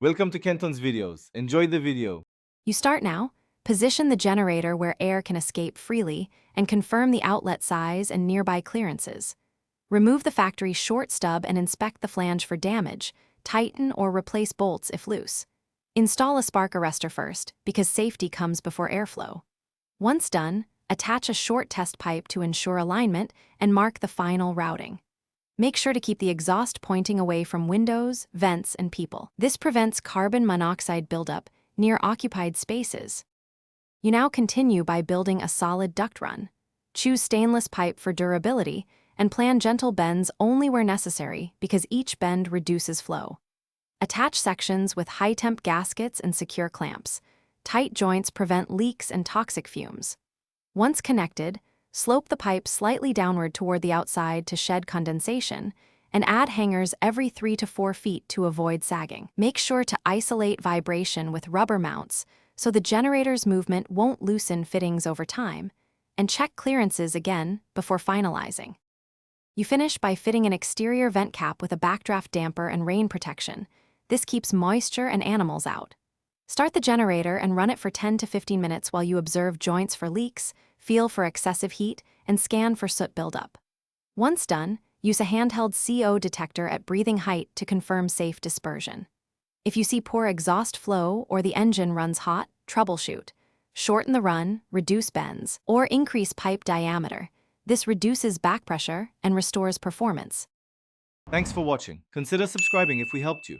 Welcome to Kenton's videos. Enjoy the video. You start now, position the generator where air can escape freely, and confirm the outlet size and nearby clearances. Remove the factory short stub and inspect the flange for damage, tighten or replace bolts if loose. Install a spark arrestor first, because safety comes before airflow. Once done, attach a short test pipe to ensure alignment and mark the final routing. Make sure to keep the exhaust pointing away from windows, vents, and people. This prevents carbon monoxide buildup near occupied spaces. You now continue by building a solid duct run. Choose stainless pipe for durability and plan gentle bends only where necessary because each bend reduces flow. Attach sections with high-temp gaskets and secure clamps. Tight joints prevent leaks and toxic fumes. Once connected, slope the pipe slightly downward toward the outside to shed condensation, and add hangers every 3 to 4 feet to avoid sagging. Make sure to isolate vibration with rubber mounts so the generator's movement won't loosen fittings over time, and check clearances again before finalizing. You finish by fitting an exterior vent cap with a backdraft damper and rain protection. This keeps moisture and animals out. Start the generator and run it for 10 to 15 minutes while you observe joints for leaks, feel for excessive heat, and scan for soot buildup. Once done, use a handheld CO detector at breathing height to confirm safe dispersion. If you see poor exhaust flow or the engine runs hot, troubleshoot. Shorten the run, reduce bends, or increase pipe diameter. This reduces back pressure and restores performance. Thanks for watching. Consider subscribing if we helped you.